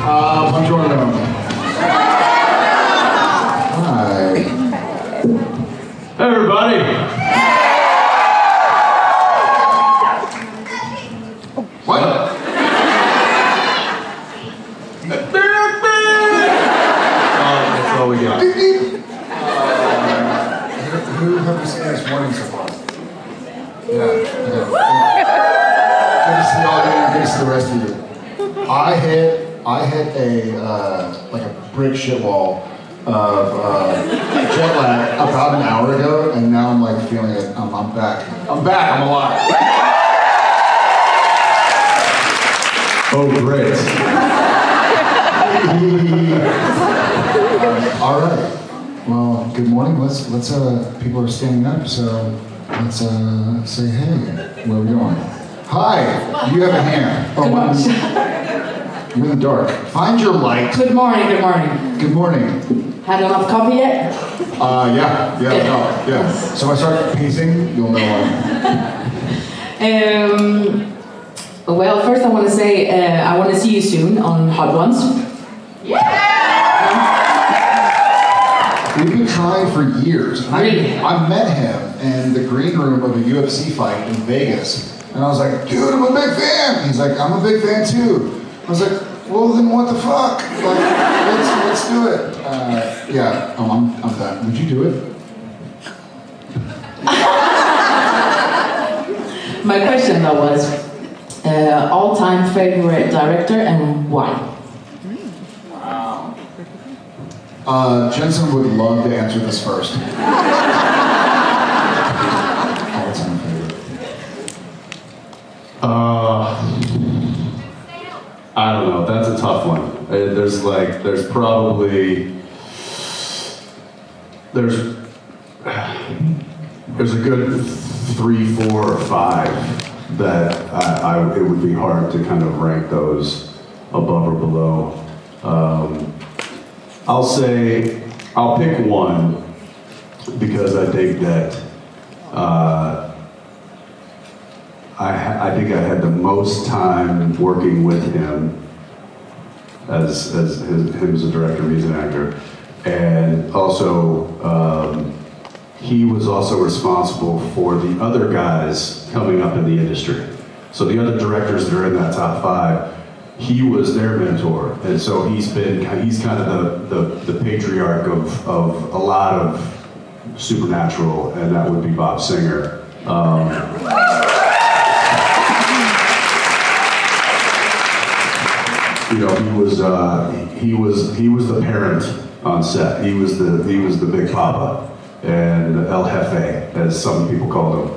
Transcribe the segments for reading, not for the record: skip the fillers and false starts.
Buongiorno. Hi. Hey everybody! What? That's all we got. Who have we seen this morning so far? Yeah. Good to see all of you. Good to see the rest of you. I hit a like a brick shit wall of jet lag about an hour ago, and now I'm like feeling it. I'm back. I'm back. I'm alive. Oh, great. All right. Well, good morning. Let's people are standing up, so let's say hey. Where are we going? Hi. You have a hand. Good morning. You're in the dark. Find your light. Good morning, good morning. Good morning. Had enough coffee yet? Yeah. So if I start pacing, you'll know why. Well, first I want to say I want to see you soon on Hot Ones. We've been trying for years. Really? I met him in the green room of a UFC fight in Vegas, and I was like, dude, I'm a big fan. He's like, I'm a big fan too. I was like, well, then what the fuck? Like, let's do it. I'm done. Would you do it? My question though was, all-time favorite director and why? Wow. Jensen would love to answer this first. All-time favorite. I don't know, that's a tough one. There's a good 3, 4, or 5 that it would be hard to kind of rank those above or below. I'll pick one because I think that I think I had the most time working with him as him as a director, he's an actor, and also he was also responsible for the other guys coming up in the industry. So the other directors that are in that top 5, he was their mentor, and so he's kind of the patriarch of a lot of Supernatural, and that would be Bob Singer. You know, he was the parent on set. He was the big papa and El Jefe, as some people called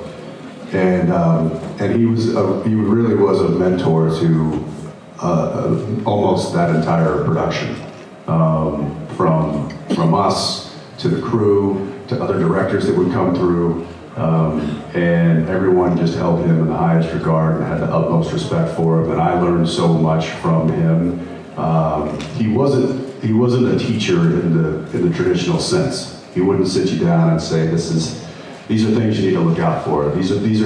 him, and he really was a mentor to almost that entire production, from us to the crew to other directors that would come through, and everyone just held him in the highest regard and had the utmost respect for him. And I learned so much from him. He wasn't a teacher in the traditional sense. He wouldn't sit you down and say, these are things you need to look out for. These are things.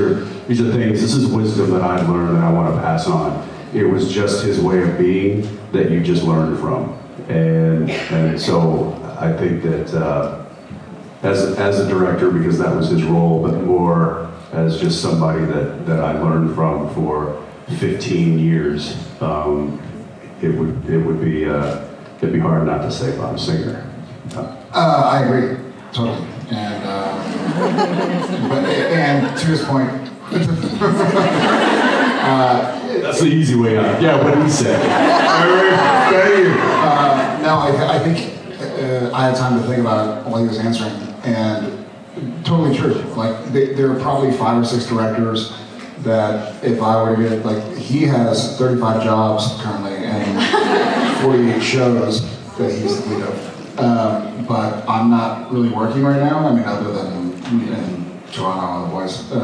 This is wisdom that I learned and I want to pass on. It was just his way of being that you just learned from. And so I think that as a director, because that was his role, but more as just somebody that I learned from for 15 years, it'd be hard not to say Bob Singer. I agree, totally. And to his point, that's the easy way out. Yeah, what did he say? Thank you. No, I think I had time to think about it while he was answering, and totally true. Like, there are probably 5 or 6 directors that if I were to get, like, he has 35 jobs currently and 48 shows that he's the lead of. But I'm not really working right now. I mean, other than in Toronto, the boys. To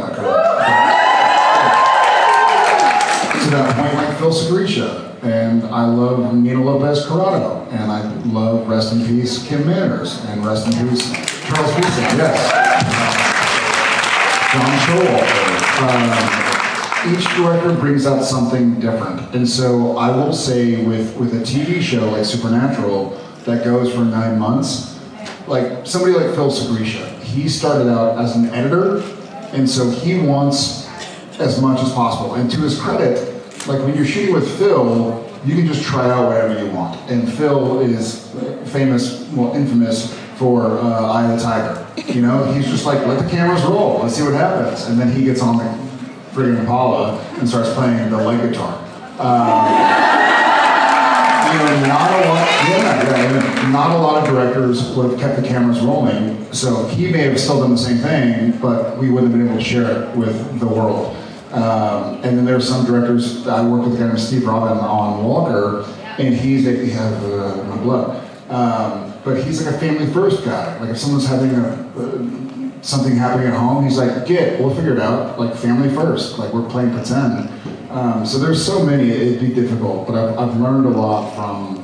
that point, like Phil Segrisha, and I love Nina Lopez Corrado, and I love, rest in peace, Kim Manners, and rest in peace, Charles Houston, yes. John Showalter. each director brings out something different. And so I will say with a TV show like Supernatural that goes for 9 months, like somebody like Phil Segresha, he started out as an editor, and so he wants as much as possible. And to his credit, like when you're shooting with Phil, you can just try out whatever you want. And Phil is infamous for Eye of the Tiger. You know, he's just like, let the cameras roll, let's see what happens. And then he gets on the friggin' Impala and starts playing the lead guitar. You know, not a lot of directors would have kept the cameras rolling. So he may have still done the same thing, but we wouldn't have been able to share it with the world. And then there's some directors. I worked with a guy named Steve Robin on Walker, and he has my blood. But he's like a family first guy. Like if someone's having something happening at home, he's like, we'll figure it out. Like family first. Like we're playing pretend. So there's so many. It'd be difficult, but I've learned a lot from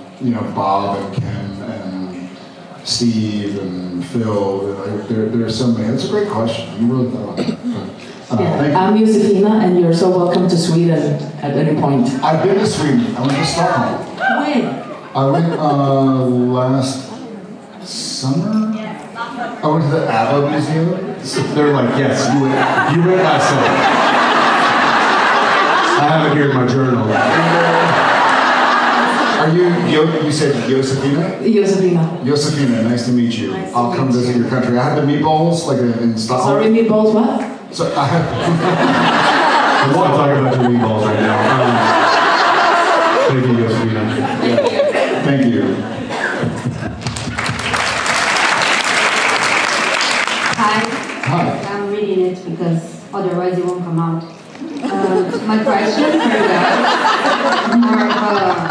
Bob and Ken and Steve and Phil. Like there's so many. That's a great question. You really thought about it. I'm Josefina, and you're so welcome to Sweden at any point. I've been to Sweden. I went to Stockholm. When? I went last summer. I went to the ABBA Museum. So they're like, yes, you went last summer. I have it here in my journal. Are you said Josefina? Josefina. Josefina, nice to meet you. Nice I'll to come meet visit you. your country. I had the meatballs like in Stockholm. Sorry, meatballs, what? So I had. I want to talk about your meatballs right now. Thank you, Josefina. Thank you. Hi. Hi. I'm reading it because otherwise it won't come out. My question for you guys, more of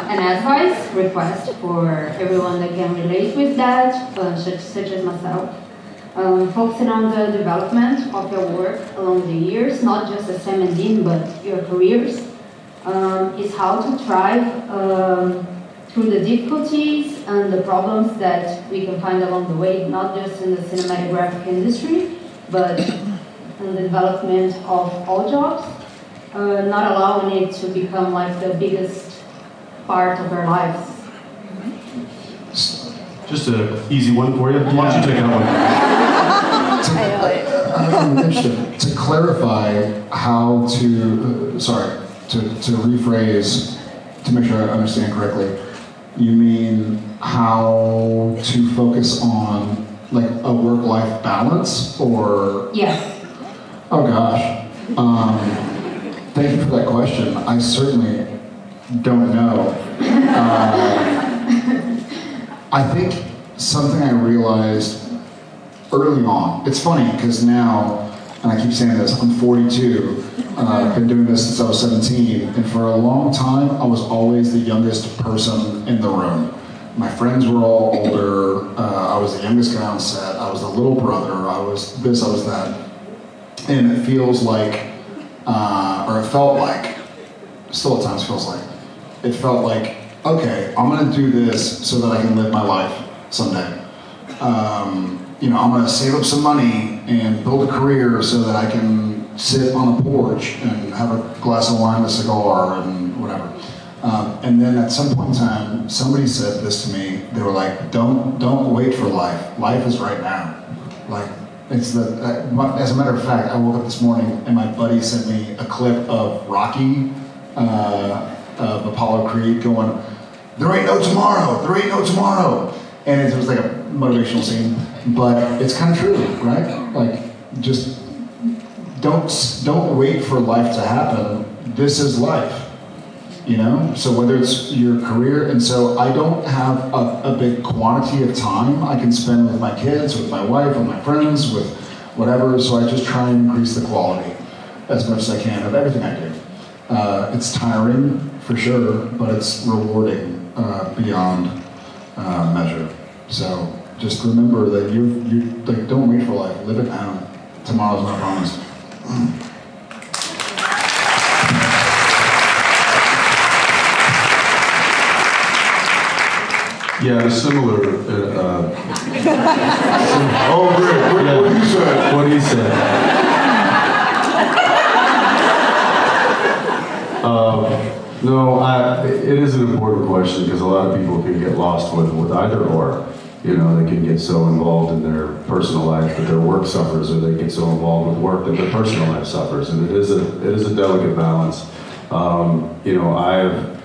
an advice request for everyone that can relate with that, such as myself. Focusing on the development of your work along the years, not just as Sam and Dean, but your careers, is how to thrive through the difficulties and the problems that we can find along the way, not just in the cinematographic industry, but in the development of all jobs, not allowing it to become like the biggest part of our lives. Just an easy one for you. Why don't you take that I'm interested to clarify how to rephrase to make sure I understand correctly. You mean how to focus on like a work-life balance, or? Yes. Oh gosh. Thank you for that question. I certainly don't know. I think something I realized early on, it's funny because now, and I keep saying this, I'm 42, I've been doing this since I was 17, and for a long time, I was always the youngest person in the room. My friends were all older, I was the youngest guy on set, I was the little brother, I was this, I was that. And it feels like, or it felt like, still at times feels like, it felt like, okay, I'm gonna do this so that I can live my life someday. I'm gonna save up some money and build a career so that I can sit on a porch and have a glass of wine and a cigar and whatever. And then at some point in time, somebody said this to me. They were like, don't wait for life. Life is right now. Like, as a matter of fact, I woke up this morning and my buddy sent me a clip of Rocky, of Apollo Creed going, there ain't no tomorrow, there ain't no tomorrow. And it was like a motivational scene, but it's kind of true, right? Like, just don't wait for life to happen. This is life, So whether it's your career, and so I don't have a big quantity of time I can spend with my kids, with my wife, with my friends, with whatever, so I just try and increase the quality as much as I can of everything I do. It's tiring, for sure, but it's rewarding beyond measure. So just remember that you like, don't wait for life, live it now. Tomorrow's not promised. Yeah, a similar. Oh, great. What he said. What he said. No, it is an important question because a lot of people can get lost with either or. You know, they can get so involved in their personal life that their work suffers, or they get so involved with work that their personal life suffers, and it is a delicate balance. You know, I've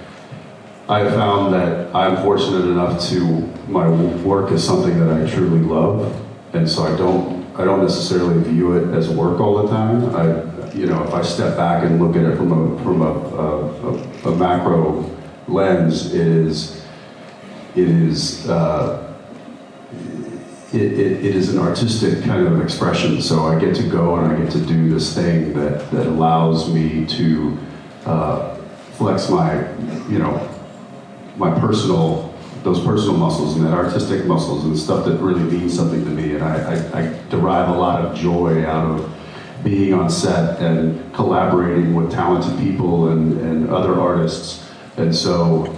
found that I'm fortunate enough to my work is something that I truly love, and so I don't necessarily view it as work all the time. You know, if I step back and look at it from a macro lens, it is an artistic kind of expression. So I get to go and I get to do this thing that allows me to flex my, you know, those personal muscles and that artistic muscles and stuff that really means something to me. And I derive a lot of joy out of being on set and collaborating with talented people and other artists. And so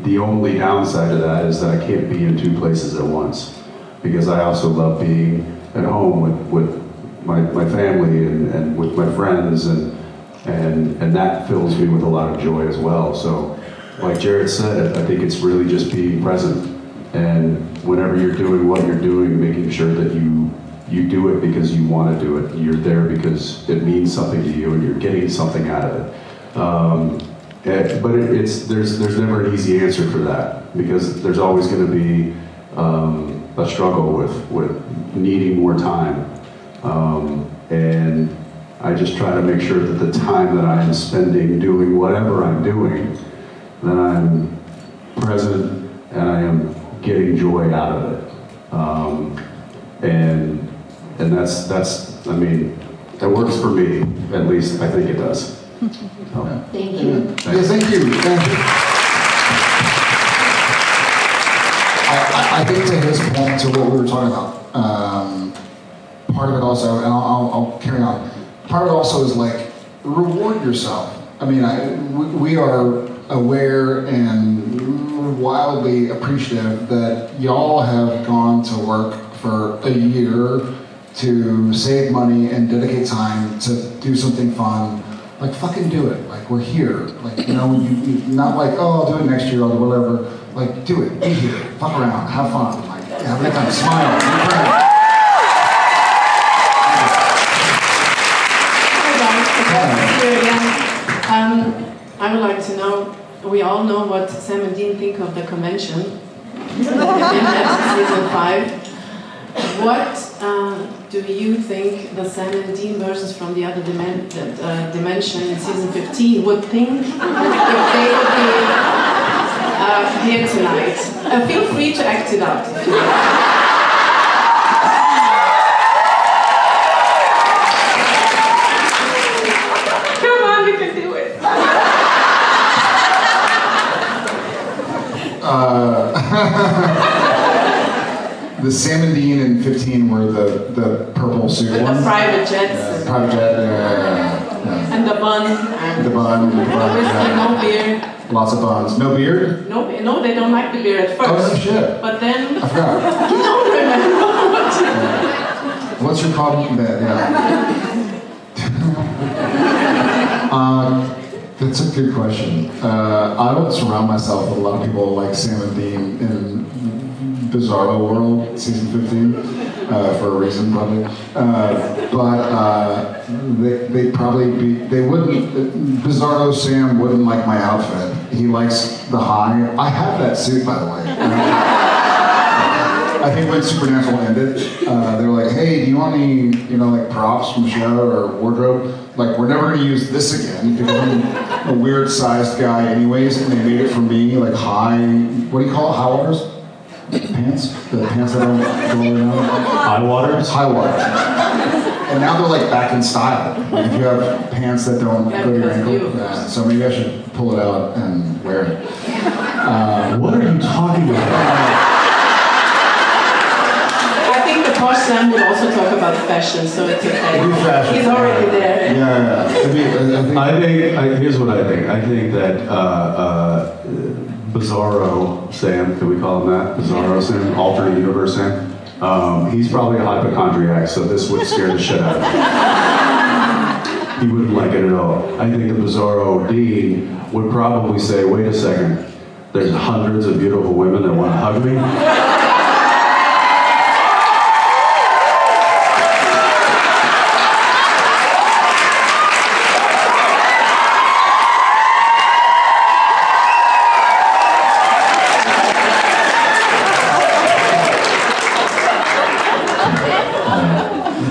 the only downside to that is that I can't be in two places at once, because I also love being at home with my family and with my friends, and that fills me with a lot of joy as well. So like Jared said, I think it's really just being present, and whenever you're doing what you're doing, making sure that you do it because you want to do it. You're there because it means something to you and you're getting something out of it. But there's never an easy answer for that, because there's always going to be a struggle with needing more time. And I just try to make sure that the time that I am spending doing whatever I'm doing, that I'm present and I am getting joy out of it. And that's I mean, that works for me, at least I think it does. Thank you. Yeah, thank you. I think to his point, to what we were talking about, part of it also, and I'll carry on, part of it also is like, reward yourself. I mean, we are aware and wildly appreciative that y'all have gone to work for a year to save money and dedicate time to do something fun. Like, fucking do it. Like, we're here. Like, you know, you not like, oh, I'll do it next year, I'll do whatever. Like, do it. Be here. Fuck around. Have fun. Like, have a good time. Smile. Be proud. I would like to know, we all know what Sam and Dean think of the convention in season 5. What do you think the Sam and Dean versions from the other dimension in season 15 would think if they would be here tonight? Feel free to act it out if you like. The Sam and Dean in 15 were the purple suit With ones. the private jets. Yeah, private jet, yeah. And the bun. The bun. Obviously no beard. Lots of buns. No beard? No, they don't like the beard at first. Oh, no shit. But then, I forgot. you don't remember. What's your problem with that? Yeah. That's a good question. I don't surround myself with a lot of people like Sam and Dean in Bizarro World, season 15, for a reason probably. They wouldn't, Bizarro Sam wouldn't like my outfit. He likes the high. I have that suit, by the way. I think when Supernatural ended, they were like, hey, do you want any, like props from the show or wardrobe? Like, we're never gonna use this again because I'm a weird sized guy anyways, and they made it for me, like high, what do you call it, high waters? Pants? The pants that don't go around? High waters? High waters. And now they're like back in style. Like if you have pants that don't go to your ankle. So maybe I should pull it out and wear it. What are you talking about? Posh Sam would also talk about fashion, so it's okay. Fashion. He's already there. Yeah. Here's what I think. I think that Bizarro Sam, can we call him that? Bizarro Sam, alternate universe Sam. He's probably a hypochondriac, so this would scare the shit out of him. He wouldn't like it at all. I think the Bizarro Dean would probably say, wait a second, there's hundreds of beautiful women that want to hug me.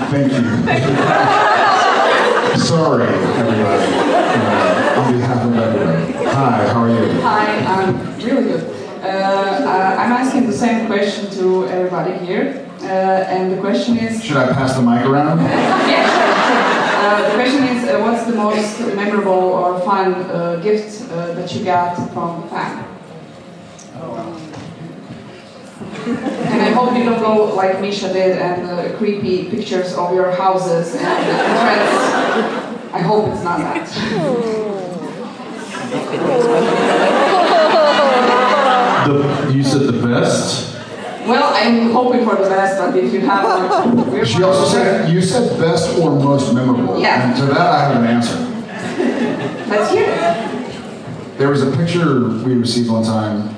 Thank you. Sorry, everybody. On behalf of everybody. Hi, how are you? Hi, I'm really good. I'm asking the same question to everybody here. And the question is... Should I pass the mic around? Yeah, sure. The question is, what's the most memorable or fun gift that you got from fan? And I hope you don't go like Misha did and creepy pictures of your houses and friends. I hope it's not that. You said the best? Well, I'm hoping for the best, but if you have like... She also said, you said best or most memorable. Yeah. And to that I have an answer. Let's hear it. There was a picture we received one time.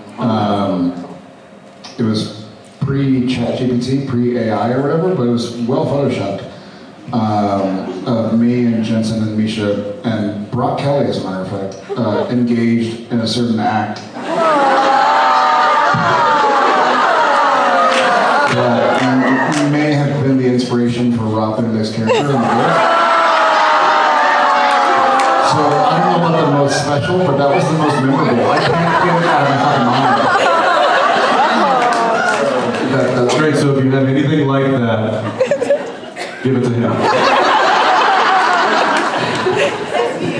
It was pre-JIB15, pre-AI or whatever, but it was well photoshopped. Of me and Jensen and Misha and Brock Kelly, as a matter of fact, engaged in a certain act. That may have been the inspiration for Rob Benedict's character in the book. So I don't know about the most special, but that was the most memorable. I can't get it out of my fucking mind. Great, so if you have anything like that, give it to him.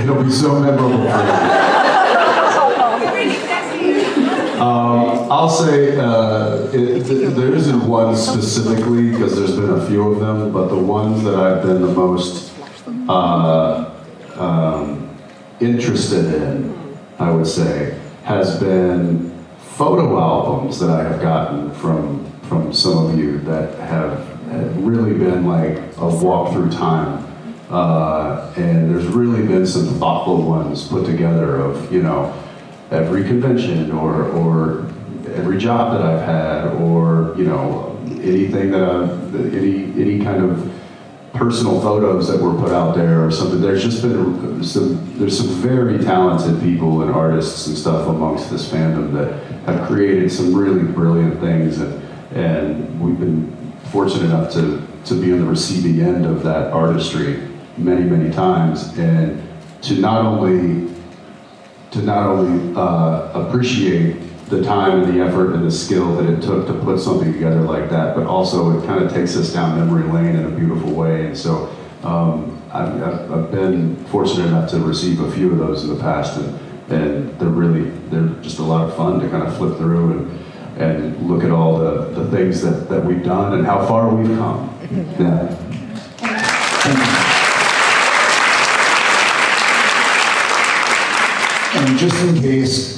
It'll be so memorable for him. I'll say there isn't one specifically because there's been a few of them, but the ones that I've been the most interested in, I would say, has been photo albums that I have gotten from some of you that have really been like a walk through time. And there's really been some thoughtful ones put together of, you know, every convention or every job that I've had, or, you know, anything that any kind of personal photos that were put out there or something. There's just been there's some very talented people and artists and stuff amongst this fandom that have created some really brilliant things, and we've been fortunate enough to be on the receiving end of that artistry many times, and to not only appreciate the time and the effort and the skill that it took to put something together like that, but also it kind of takes us down memory lane in a beautiful way. And so I've been fortunate enough to receive a few of those in the past, and they're just a lot of fun to kind of flip through and look at all the things that we've done and how far we've come. Yeah. And just in case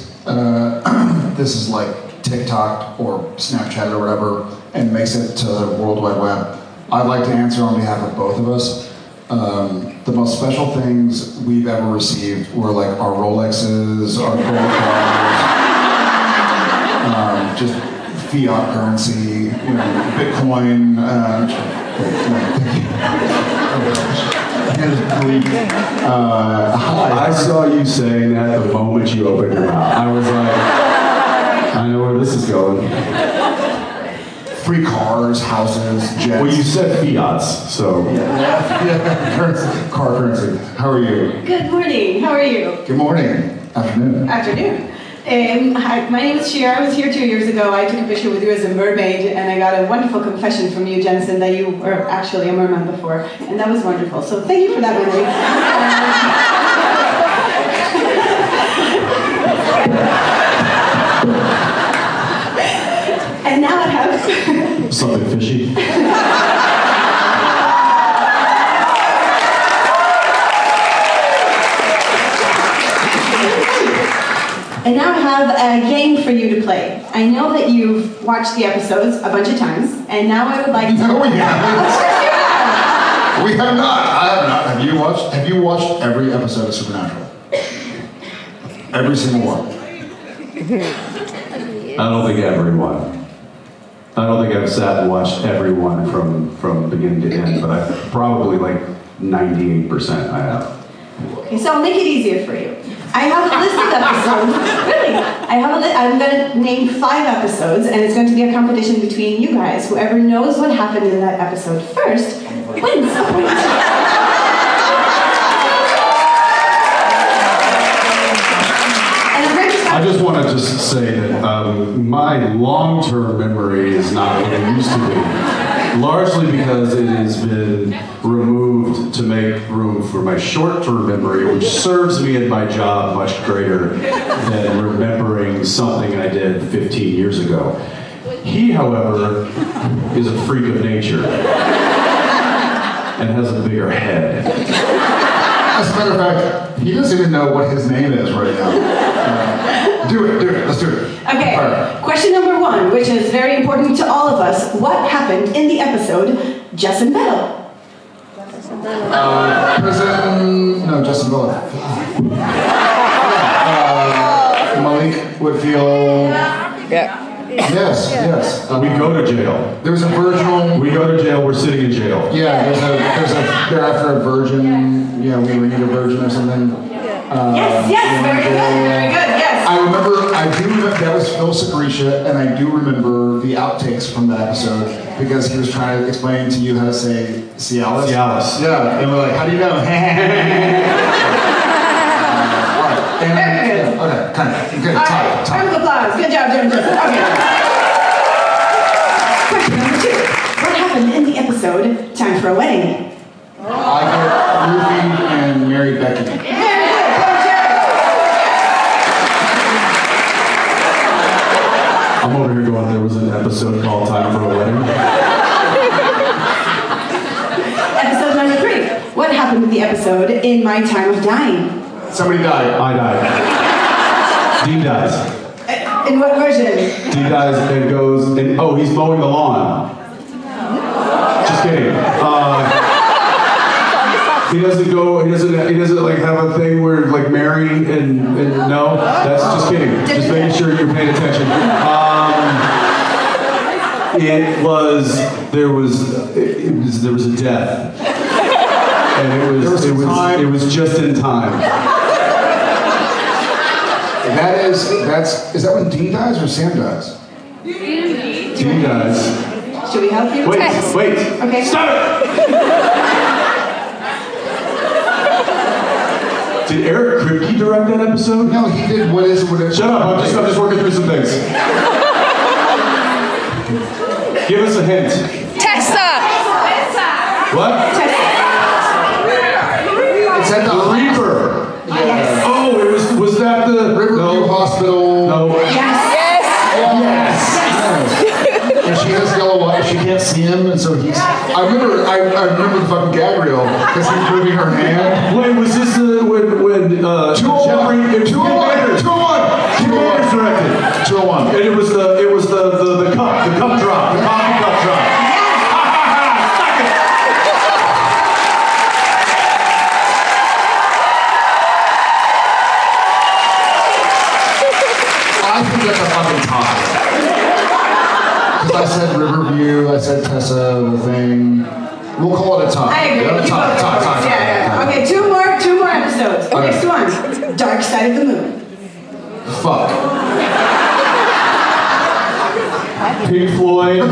this is like TikTok or Snapchat or whatever and makes it to the World Wide Web, I'd like to answer on behalf of both of us. The most special things we've ever received were like our Rolexes, our gold cars, just fiat currency, you know, Bitcoin. I saw you saying that the moment you opened your mouth. I was like, I know where this is going. Free cars, houses, jets. Well, you said fiats, so. Yeah, car currency. How are you? Good morning. How are you? Good morning. Afternoon. Afternoon. Hi, my name is Shira. I was here 2 years ago. I took a picture with you as a mermaid, and I got a wonderful confession from you, Jensen, that you were actually a merman before, and that was wonderful. So thank you for that memory. And now I have something fishy. And now I have a game for you to play. I know that you've watched the episodes a bunch of times, and now I would like to... No, we haven't. We have not. I have not. Have you watched every episode of Supernatural? Every single one. I don't think everyone. I don't think I've sat and watched everyone from beginning to end, but I probably like 98% I have. Okay, so I'll make it easier for you. I have a list of episodes. Really, I'm going to name 5 episodes, and it's going to be a competition between you guys. Whoever knows what happened in that episode first wins a point. I just want to just say that my long-term memory is not what it used to be. Largely because it has been removed to make room for my short-term memory, which serves me in my job much greater than remembering something I did 15 years ago. He, however, is a freak of nature and has a bigger head. As a matter of fact, he doesn't even know what his name is right now. Do it, let's do it. Okay, question number 1, which is very important to all of us. What happened in the episode Justin Bell? Justin Bell. Malik Whitfield. Yeah. Yes. We go to jail. There was a virginal. We go to jail, we're sitting in jail. Yeah, they're after a virgin. Yeah, we were either virgin or something. Yes, very good, yes. I do remember, that was Phil Secretia, and I do remember the outtakes from that episode, because he was trying to explain to you how to say Cialis. Cialis. Yeah, and we're like, how do you know? Alright, okay, kind of. Good, Alright, round of applause. Good job, Jim. Okay. Question number 2. What happened in the episode Time for a Wedding? I get roofied and married Becky. I'm over here going, there was an episode called Time for a Wedding. Episode number 3. What happened in the episode In My Time of Dying? Somebody died. I died. Dean dies. In what version? Dean dies and goes, and oh, he's mowing the lawn. Just kidding. He doesn't like have a thing where like Mary and no, that's just kidding. Just making sure you're paying attention. There was a death. And it was just in time. Is that when Dean dies or Sam dies? Dean dies. Should we help you? Wait. Okay. Stop it! Did Eric Kripke direct that episode? No, he did. What is it? Shut up! I'm just working through some things. Give us a hint. Tessa! What? It's at the Reaper. Yes. Oh, was that the Riverview Hospital? No. Yes! And she has yellow eyes. She can't see him, and so he's. I remember the fucking gag reel because he's moving her hand. Wait, was this when Jeffrey? It was Kim Manners. 201. Kim Manners directed. 201. And it was the cup drop, the coffee cup drop. I think that's a fucking tie. Because I said Riverview, I said Tessa, the thing. We'll call it a tie. I agree. Yeah, tie. Yeah. Okay, two more episodes. Okay, Swan. Dark Side of the Moon. Fuck. Pink Floyd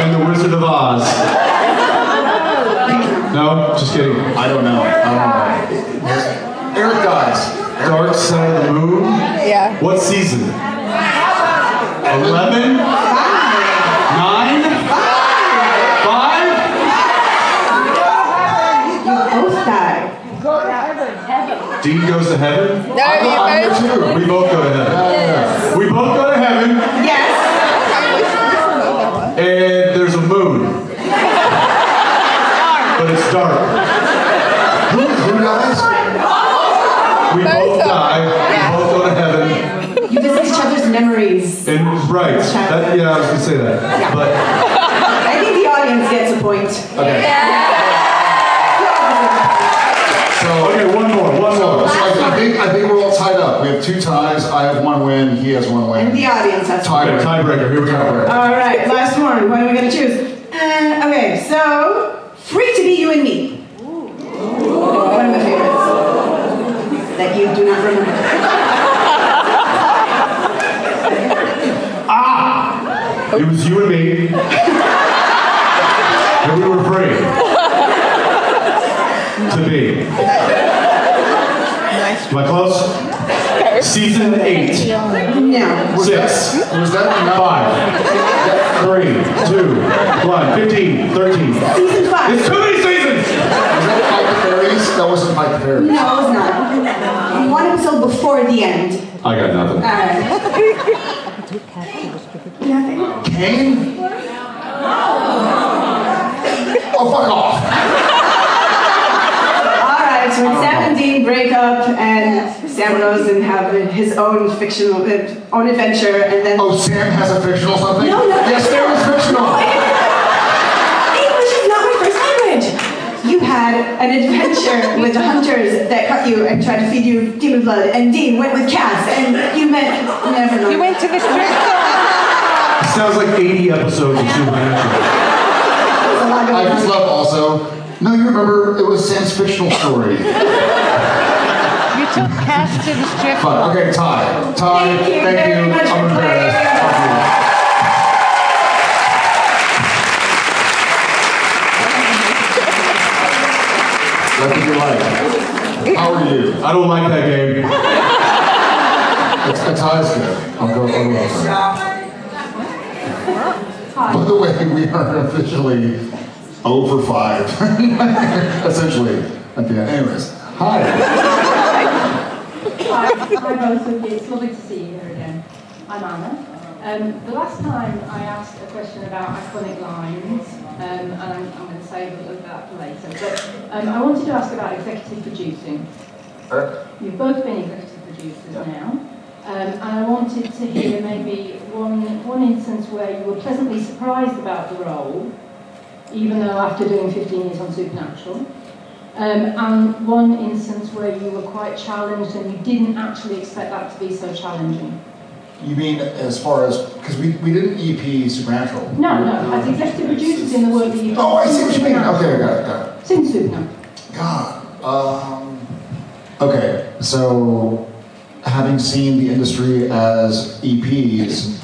and the Wizard of Oz. No, just kidding. I don't know. Eric dies. Dark Side of the Moon? Yeah. What season? 11? 9? 5? You both die. Dean goes to heaven? No, I'm there too. We both go to heaven. Yeah. We both go to heaven, Yes. and there's a moon. But it's dark. Who dies? We both die. We both go to heaven. You visit each other's memories. And right. Yeah, I was gonna say that. But I think the audience gets point. Okay. So, Okay, one more. so I think we're all tied up. We have 2 ties. I have 1 win. He has 1 win. And the audience has to. Okay, tiebreaker. Here we go. All right, last one. What are we going to choose? Okay, so Free to Be You and Me. One of my favorites that you do not remember. It was you and me. And we were free. To be. Am I close? Season 8. No. 6. Was that 5. 3, 2, 1, 15, 13. Season 5. It's too many seasons! Was that Fight the Fairies? That wasn't Fight the Fairies. No, it's not. One episode before the end. I got nothing. Nothing. Kane? Oh, fuck off. Alright, so when Sam and Dean break up and Sam goes and have his own fictional, own adventure and then... Oh, Sam has a fictional something? No, no. Yes, Sam is fictional. English is not my first language! You had an adventure with the hunters that cut you and tried to feed you demon blood, and Dean went with Cass, and you met... Never mind. You went to the strip club. Sounds like 80 episodes of Supernatural. There's a lot I going just on. love also. No, you remember it was Sam's fictional story. You took Cass to the strip club. But okay, Ty. Ty, Thank you very much I'm for embarrassed. playing. What did you like? How are you? I don't like that game. A tie's good. I'll go over. By the way, we are officially 0 for 5. Essentially, at the end. Anyways, hi. Hi both of you. It's lovely to see you here again. I'm Anna. The last time I asked a question about iconic lines, and I'm going to save that for later, but I wanted to ask about executive producing. You've both been executive producers now, and I wanted to hear maybe one instance where you were pleasantly surprised about the role, even though after doing 15 years on Supernatural. And one instance where you were quite challenged and you didn't actually expect that to be so challenging. You mean as far as, because we didn't EP Supernatural. No, as executive producers in the work that you've done. Oh, I see what you mean. Okay, got it. Since Supernatural. God. Okay, so having seen the industry as EPs,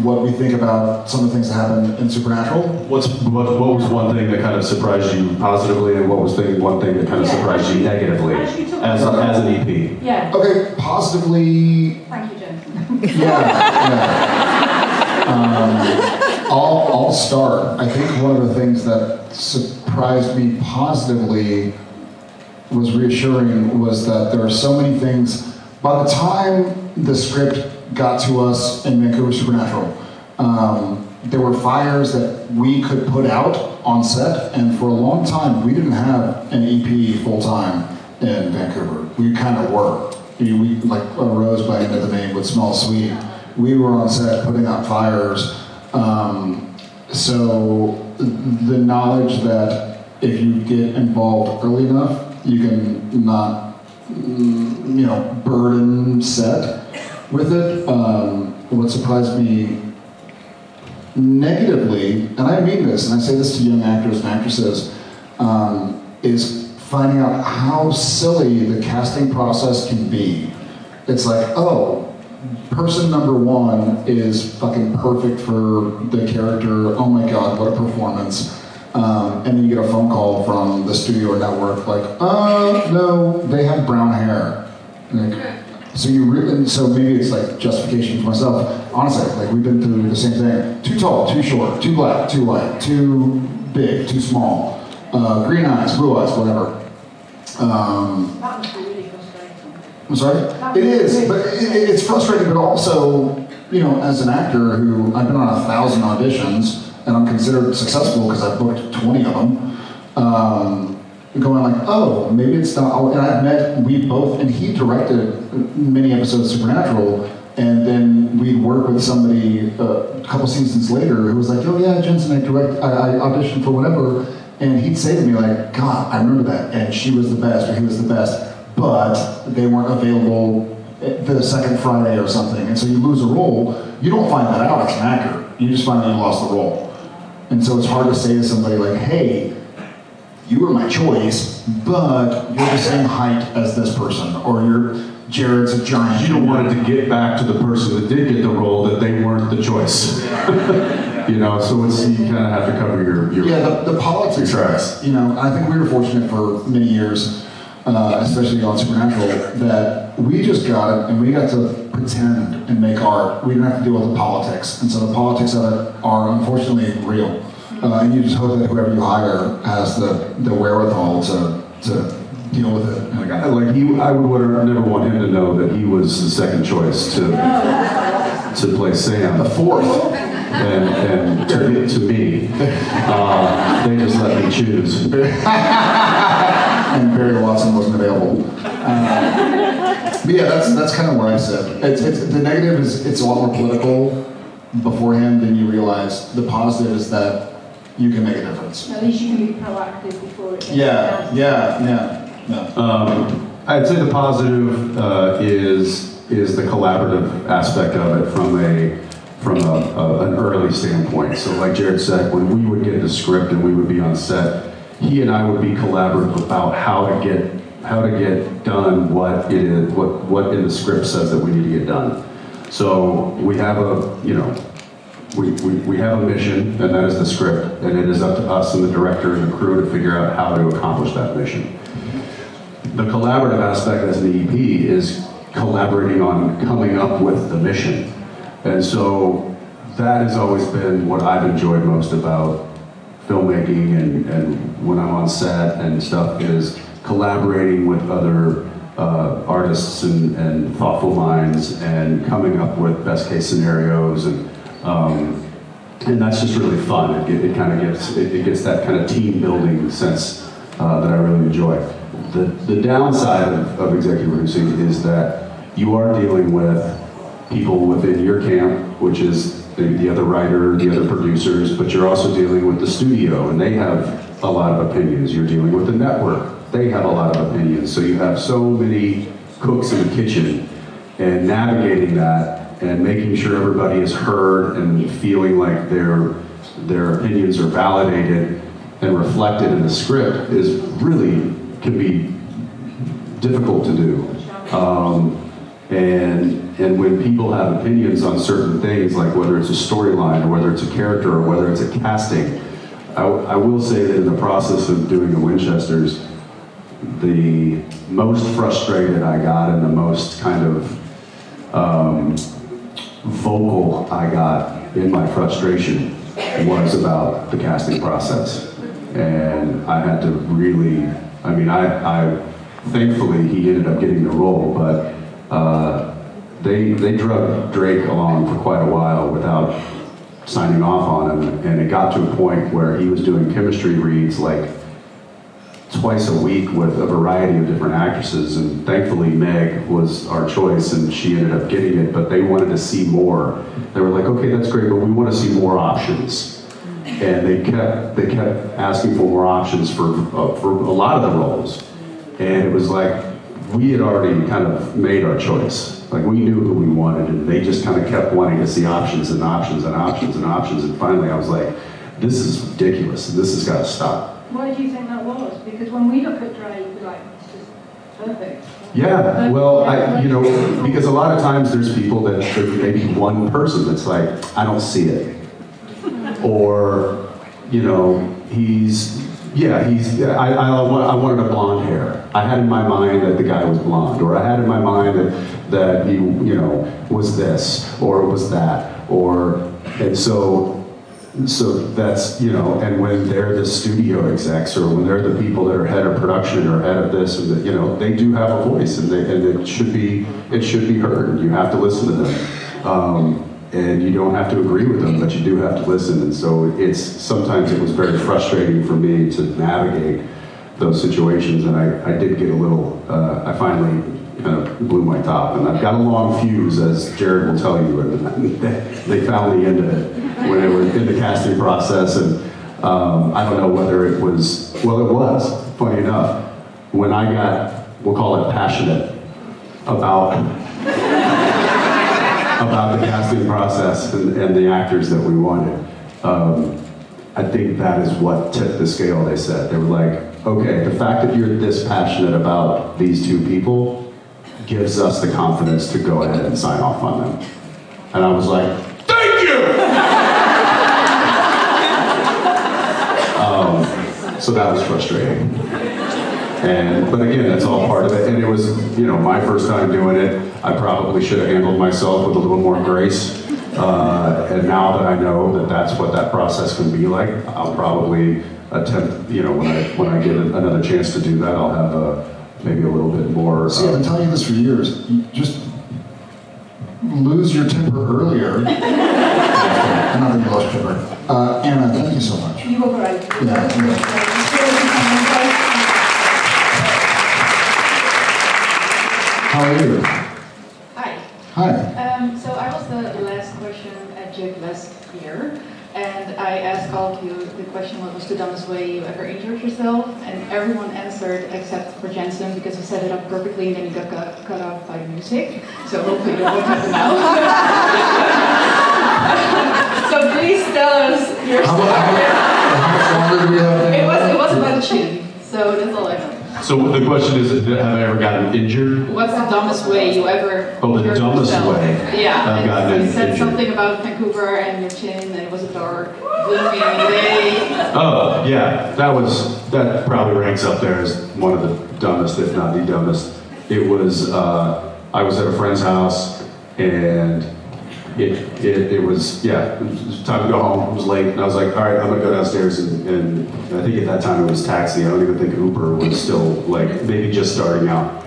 what we think about some of the things that happen in Supernatural. What was one thing that kind of surprised you positively, and what was one thing that kind of surprised you negatively as an EP? Yeah. Okay, positively. Thank you, Jensen. I'll start. I think one of the things that surprised me positively was reassuring was that there are so many things. By the time the script got to us in Vancouver Supernatural, there were fires that we could put out on set, and for a long time we didn't have an EP full time in Vancouver. We kind of were. We like a rose by end of the name would smell sweet. We were on set putting out fires. So the knowledge that if you get involved early enough, you can not, burden set with it. What surprised me negatively, and I mean this, and I say this to young actors and actresses, is finding out how silly the casting process can be. It's like, oh, person number 1 is fucking perfect for the character. Oh my God, what a performance. And then you get a phone call from the studio or network like, no, they have brown hair. Like, so maybe it's like justification for myself. Honestly, like we've been through the same thing. Too tall, too short, too black, too white, too big, too small, green eyes, blue eyes, whatever. That must be really frustrating. I'm sorry? It is, but it's frustrating, but also, as an actor who, I've been on 1,000 auditions, and I'm considered successful because I've booked 20 of them, going like, oh, maybe it's not, and we both, and he directed many episodes of Supernatural, And then we'd work with somebody a couple seasons later who was like, oh yeah, Jensen, I auditioned for whatever. And he'd say to me like, God, I remember that. And she was the best, or he was the best. But they weren't available the second Friday or something. And so you lose a role. You don't find that out as an actor. You just find that you lost the role. And so it's hard to say to somebody like, hey, you were my choice, but you're the same height as this person, or Jared's a giant. You don't want it to get back to the person that did get the role that they weren't the choice. You know, so you kind of have to cover your yeah, the politics tracks. You know, I think we were fortunate for many years, especially on Supernatural, that we just got it and we got to pretend and make art. We didn't have to deal with the politics, and so the politics of it are unfortunately real. And you just hope that whoever you hire has the wherewithal to deal with it. I would never want him to know that he was the second choice to play Sam. The fourth. And to me, they just let me choose. And Barry Watson wasn't available. But yeah, that's kind of where I said. The negative is it's a lot more political beforehand than you realize. The positive is that you can make a difference. At least you can be proactive before it gets Yeah. I'd say the positive is the collaborative aspect of it from an early standpoint. So like Jared said, when we would get the script and we would be on set, he and I would be collaborative about how to get done what it is, what in the script says that we need to get done. So we have we have a mission, and that is the script, and it is up to us and the director and the crew to figure out how to accomplish that mission. The collaborative aspect as an EP is collaborating on coming up with the mission. And so that has always been what I've enjoyed most about filmmaking and when I'm on set and stuff, is collaborating with other artists and thoughtful minds and coming up with best case scenarios, and that's just really fun. It kind of gets that kind of team building sense that I really enjoy. The downside of executive producing is that you are dealing with people within your camp, which is the other writer, the other producers, but you're also dealing with the studio, and they have a lot of opinions. You're dealing with the network. They have a lot of opinions. So you have so many cooks in the kitchen, and navigating that and making sure everybody is heard and feeling like their opinions are validated and reflected in the script can be difficult to do. And when people have opinions on certain things, like whether it's a storyline or whether it's a character or whether it's a casting, I will say that in the process of doing the Winchesters, the most frustrated I got and the most kind of vocal I got in my frustration was about the casting process. And I had to really, I thankfully he ended up getting the role, but they drug Drake along for quite a while without signing off on him, and it got to a point where he was doing chemistry reads like twice a week with a variety of different actresses, and thankfully Meg was our choice and she ended up getting it, but they wanted to see more. They were like, okay, that's great, but we want to see more options. And they kept asking for more options for a lot of the roles. And it was like, we had already kind of made our choice. Like, we knew who we wanted, and they just kind of kept wanting to see options and options and options and options. And finally I was like, this is ridiculous. This has got to stop. Why do you think that was? Because when we look at Drake, we're like, it's just perfect. Yeah, well, because a lot of times there's people that there's maybe one person that's like, I don't see it. Or, I wanted a blonde hair. I had in my mind that the guy was blonde, or I had in my mind that he, was this, or was that, and so that's, and when they're the studio execs, or when they're the people that are head of production or head of this, and they do have a voice, and it should be heard, and you have to listen to them. And you don't have to agree with them, but you do have to listen. And so sometimes it was very frustrating for me to navigate those situations. And I did get a little, I finally kind of blew my top. And I've got a long fuse, as Jared will tell you, and they found me into it when they were in the casting process. And I don't know whether it was, well, it was, funny enough, when I got, we'll call it passionate about the casting process and the actors that we wanted. I think that is what tipped the scale, they said. They were like, okay, the fact that you're this passionate about these two people gives us the confidence to go ahead and sign off on them. And I was like, thank you! So that was frustrating. But again, that's all part of it. And it was, my first time doing it. I probably should have handled myself with a little more grace. And now that I know that that's what that process can be like, I'll probably attempt, when I get another chance to do that, I'll have maybe a little bit more. See, I've been telling you this for years. You just lose your temper earlier. I'm not going to lose temper. Anna, thank you so much. You were great. Yeah. How are you? Hi. Hi. So I was the last question at JIB last year, and I asked all of you the question, what was the dumbest way you ever injured yourself? And everyone answered except for Jensen, because he set it up perfectly and then he got cut off by music. So hopefully that won't happen now. So please tell us your story. How much longer do we have? It was about the chin, so that's all I know. So the question is, have I ever gotten injured? What's the dumbest way you ever Oh, the hurt dumbest yourself? way Yeah, I've gotten and you said injured. something about Vancouver and your chin, and it was a dark, gloomy day. Oh, yeah, that probably ranks up there as one of the dumbest, if not the dumbest. It was, I was at a friend's house, and it was time to go home. It was late, and I was like, all right, I'm gonna go downstairs, and I think at that time it was taxi. I don't even think Uber was still, like, maybe just starting out.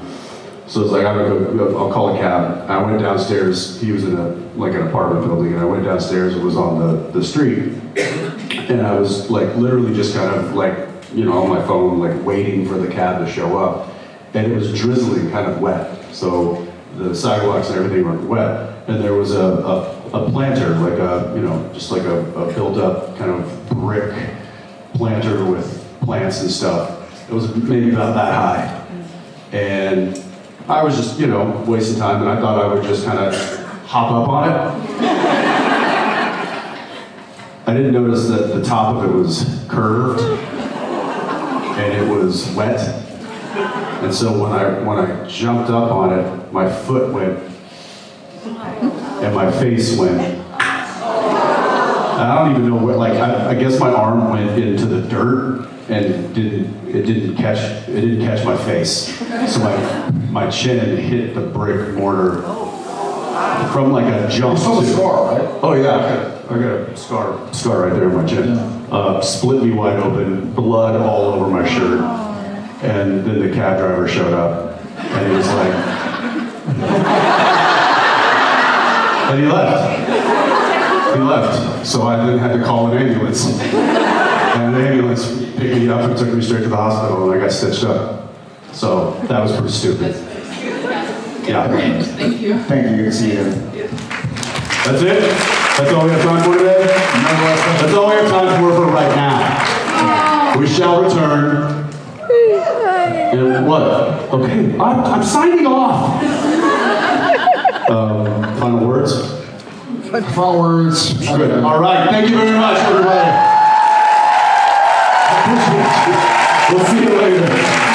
So I was like, I'm gonna go, I'll call a cab. I went downstairs. He was in an apartment building, and I went downstairs. It was on the street, and I was like literally just kind of like, on my phone, like waiting for the cab to show up, and it was drizzling, kind of wet. So the sidewalks and everything were wet, and there was a planter, like just like a built-up kind of brick planter with plants and stuff. It was maybe about that high, and I was just, wasting time, and I thought I would just kind of hop up on it. I didn't notice that the top of it was curved, and it was wet. And so when I jumped up on it, my foot went, and my face went. I don't even know where, like, I guess my arm went into the dirt, and it didn't catch my face. So my chin hit the brick mortar from like a jump. You saw the scar, right? Oh yeah, I got a scar right there on my chin. Split me wide open, blood all over my shirt. And then the cab driver showed up, and he was like, and he left. He left. So I then had to call an ambulance. And the ambulance picked me up and took me straight to the hospital, and I got stitched up. So that was pretty stupid. Yeah. Thank you. Thank you. Good to see you. That's it? That's all we have time for today? That's all we have time for right now. We shall return. And what? Okay, I'm signing off. Final words? Final words. Good. All right. Thank you very much, everybody. We'll see you later.